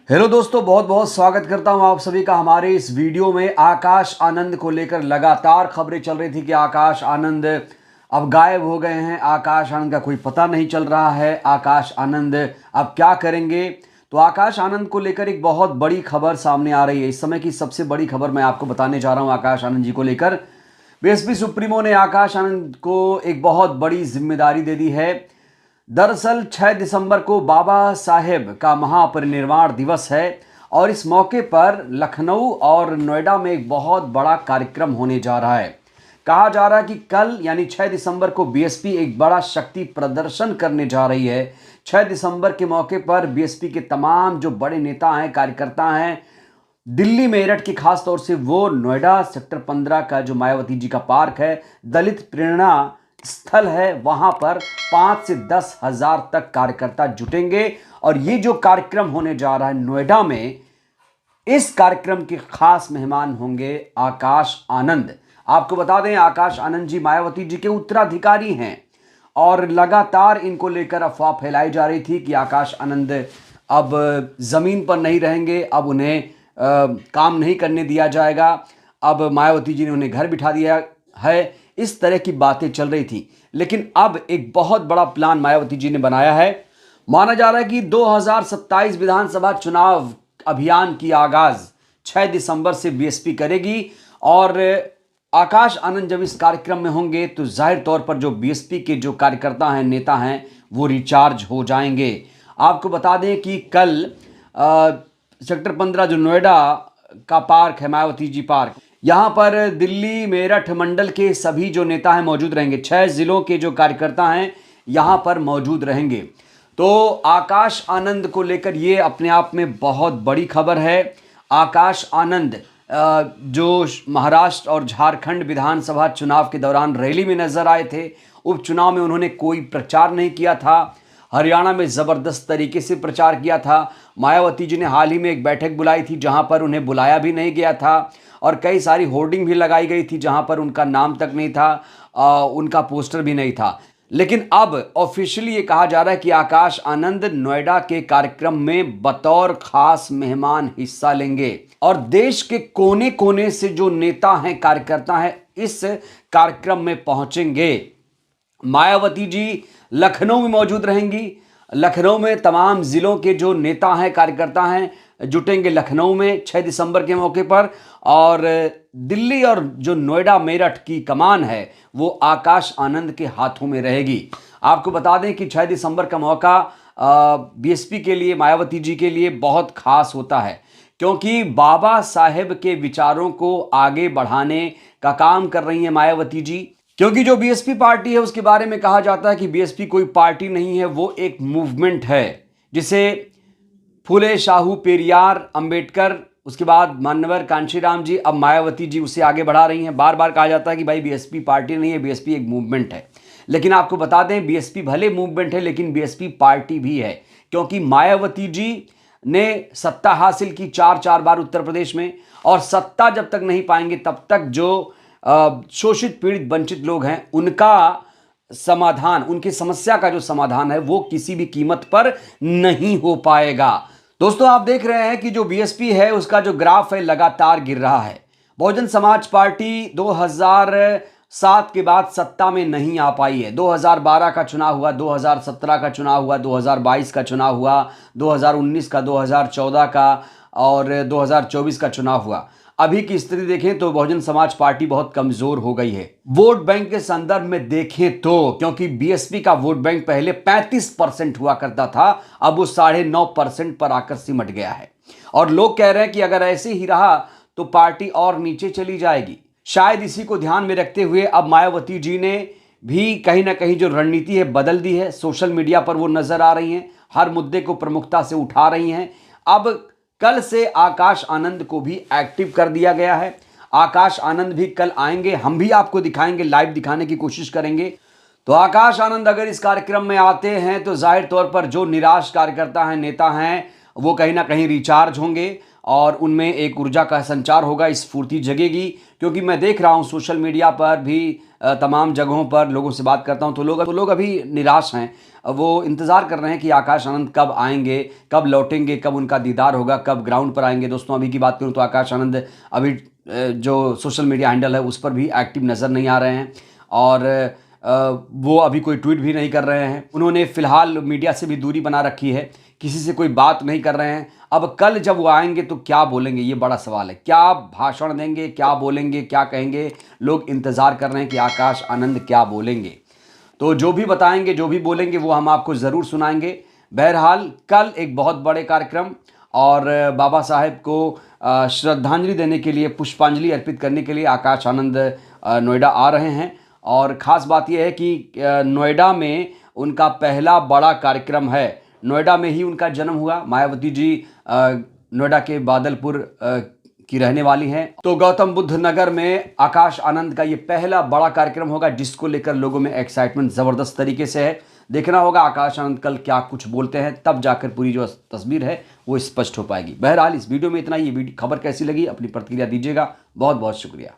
Hello दोस्तों, बहुत बहुत स्वागत करता हूं आप सभी का हमारे इस वीडियो में। आकाश आनंद को लेकर लगातार खबरें चल रही थी कि आकाश आनंद अब गायब हो गए हैं, आकाश आनंद का कोई पता नहीं चल रहा है, आकाश आनंद अब क्या करेंगे। तो आकाश आनंद को लेकर एक बहुत बड़ी खबर सामने आ रही है। इस समय की सबसे बड़ी खबर मैं आपको बताने जा रहा हूं आकाश आनंद जी को लेकर। बीएसपी सुप्रीमो ने आकाश आनंद को एक बहुत बड़ी जिम्मेदारी दे दी है। दरअसल 6 दिसंबर को बाबा साहेब का महापरिनिर्वाण दिवस है और इस मौके पर लखनऊ और नोएडा में एक बहुत बड़ा कार्यक्रम होने जा रहा है। कहा जा रहा है कि कल यानी 6 दिसंबर को बीएसपी एक बड़ा शक्ति प्रदर्शन करने जा रही है। 6 दिसंबर के मौके पर बीएसपी के तमाम जो बड़े नेता हैं, कार्यकर्ता हैं, दिल्ली मेरठ की खास तौर से वो नोएडा सेक्टर 15 का जो मायावती जी का पार्क है, दलित प्रेरणा स्थल है, वहां पर 5 से 10 हजार तक कार्यकर्ता जुटेंगे। और ये जो कार्यक्रम होने जा रहा है नोएडा में, इस कार्यक्रम के खास मेहमान होंगे आकाश आनंद। आपको बता दें, आकाश आनंद जी मायावती जी के उत्तराधिकारी हैं और लगातार इनको लेकर अफवाह फैलाई जा रही थी कि आकाश आनंद अब जमीन पर नहीं रहेंगे, अब उन्हें काम नहीं करने दिया जाएगा, अब मायावती जी ने उन्हें घर बिठा दिया है। इस तरह की बातें चल रही थी, लेकिन अब एक बहुत बड़ा प्लान मायावती जी ने बनाया है। माना जा रहा है कि 2027 विधानसभा चुनाव अभियान की आगाज 6 दिसंबर से बीएसपी करेगी और आकाश आनंद जब इस कार्यक्रम में होंगे तो जाहिर तौर पर जो बीएसपी के जो कार्यकर्ता हैं, नेता हैं, वो रिचार्ज हो जाएंगे। आपको बता दें कि कल सेक्टर 15 जो नोएडा का पार्क है, मायावती जी पार्क, यहां पर दिल्ली मेरठ मंडल के सभी जो नेता हैं मौजूद रहेंगे। 6 जिलों के जो कार्यकर्ता हैं यहां पर मौजूद रहेंगे। तो आकाश आनंद को लेकर ये अपने आप में बहुत बड़ी खबर है। आकाश आनंद जो महाराष्ट्र और झारखंड विधानसभा चुनाव के दौरान रैली में नजर आए थे, उपचुनाव में उन्होंने कोई प्रचार नहीं किया था। हरियाणा में जबरदस्त तरीके से प्रचार किया था। मायावती जी ने हाल ही में एक बैठक बुलाई थी जहां पर उन्हें बुलाया भी नहीं गया था और कई सारी होर्डिंग भी लगाई गई थी जहां पर उनका नाम तक नहीं था, उनका पोस्टर भी नहीं था। लेकिन अब ऑफिशियली ये कहा जा रहा है कि आकाश आनंद नोएडा के कार्यक्रम में बतौर खास मेहमान हिस्सा लेंगे और देश के कोने कोने से जो नेता हैं, कार्यकर्ता हैं, इस कार्यक्रम में पहुंचेंगे। मायावती जी लखनऊ में मौजूद रहेंगी। लखनऊ में तमाम जिलों के जो नेता हैं, कार्यकर्ता हैं, जुटेंगे लखनऊ में 6 दिसंबर के मौके पर। और दिल्ली और जो नोएडा मेरठ की कमान है वो आकाश आनंद के हाथों में रहेगी। आपको बता दें कि 6 दिसंबर का मौका बीएसपी के लिए, मायावती जी के लिए बहुत खास होता है, क्योंकि बाबा साहेब के विचारों को आगे बढ़ाने का काम कर रही हैं मायावती जी। क्योंकि जो बीएसपी पार्टी है उसके बारे में कहा जाता है कि बीएसपी कोई पार्टी नहीं है, वो एक मूवमेंट है, जिसे फुले शाहू पेरियार अंबेडकर, उसके बाद मान्यवर कांशीराम जी, अब मायावती जी उसे आगे बढ़ा रही हैं। बार बार कहा जाता है कि भाई बीएसपी पार्टी नहीं है, बीएसपी एक मूवमेंट है। लेकिन आपको बता दें, बीएसपी भले मूवमेंट है लेकिन बीएसपी पार्टी भी है, क्योंकि मायावती जी ने सत्ता हासिल की 4 बार उत्तर प्रदेश में, और सत्ता जब तक नहीं पाएंगे तब तक जो शोषित पीड़ित वंचित लोग हैं उनका समाधान, उनकी समस्या का जो समाधान है वो किसी भी कीमत पर नहीं हो पाएगा। दोस्तों, आप देख रहे हैं कि जो बीएसपी है उसका जो ग्राफ है लगातार गिर रहा है। बहुजन समाज पार्टी 2007 के बाद सत्ता में नहीं आ पाई है। 2012 का चुनाव हुआ, 2017 का चुनाव हुआ, 2022 का चुनाव हुआ, 2019 का, 2014 का और 2024 का चुनाव हुआ। अभी की स्थिति देखें तो बहुजन समाज पार्टी बहुत कमजोर हो गई है। वोट बैंक के संदर्भ में देखें तो, क्योंकि बीएसपी का वोट बैंक पहले 35% हुआ करता था, अब वो 9.5% पर आकर सिमट गया है। और लोग कह रहे हैं कि अगर ऐसे ही रहा तो पार्टी और नीचे चली जाएगी। शायद इसी को ध्यान में रखते हुए अब मायावती जी ने भी कहीं ना कहीं जो रणनीति है बदल दी है। सोशल मीडिया पर वो नजर आ रही हैं, हर मुद्दे को प्रमुखता से उठा रही हैं। अब कल से आकाश आनंद को भी एक्टिव कर दिया गया है। आकाश आनंद भी कल आएंगे, हम भी आपको दिखाएंगे, लाइव दिखाने की कोशिश करेंगे। तो आकाश आनंद अगर इस कार्यक्रम में आते हैं तो जाहिर तौर पर जो निराश कार्यकर्ता हैं, नेता हैं, वो कहीं ना कहीं रिचार्ज होंगे और उनमें एक ऊर्जा का संचार होगा, स्फूर्ति जगेगी। क्योंकि मैं देख रहा हूँ सोशल मीडिया पर भी तमाम जगहों पर लोगों से बात करता हूँ तो लोग अभी निराश हैं। वो इंतज़ार कर रहे हैं कि आकाश आनंद कब आएंगे, कब लौटेंगे, कब उनका दीदार होगा, कब ग्राउंड पर आएंगे। दोस्तों अभी की बात करूँ तो आकाश आनंद अभी जो सोशल मीडिया हैंडल है उस पर भी एक्टिव नज़र नहीं आ रहे हैं और वो अभी कोई ट्वीट भी नहीं कर रहे हैं। उन्होंने फ़िलहाल मीडिया से भी दूरी बना रखी है, किसी से कोई बात नहीं कर रहे हैं। अब कल जब वो आएंगे तो क्या बोलेंगे, ये बड़ा सवाल है। क्या भाषण देंगे, क्या बोलेंगे, क्या कहेंगे, लोग इंतज़ार कर रहे हैं कि आकाश आनंद क्या बोलेंगे। तो जो भी बताएंगे, जो भी बोलेंगे वो हम आपको ज़रूर सुनाएंगे। बहरहाल कल एक बहुत बड़े कार्यक्रम और बाबा साहेब को श्रद्धांजलि देने के लिए, पुष्पांजलि अर्पित करने के लिए आकाश आनंद नोएडा आ रहे हैं। और ख़ास बात यह है कि नोएडा में उनका पहला बड़ा कार्यक्रम है। नोएडा में ही उनका जन्म हुआ। मायावती जी नोएडा के बादलपुर की रहने वाली हैं। तो गौतम बुद्ध नगर में आकाश आनंद का ये पहला बड़ा कार्यक्रम होगा, जिसको लेकर लोगों में एक्साइटमेंट ज़बरदस्त तरीके से है। देखना होगा आकाश आनंद कल क्या कुछ बोलते हैं, तब जाकर पूरी जो तस्वीर है वो स्पष्ट हो पाएगी। बहरहाल इस वीडियो में इतना ही। ये खबर कैसी लगी अपनी प्रतिक्रिया दीजिएगा। बहुत बहुत शुक्रिया।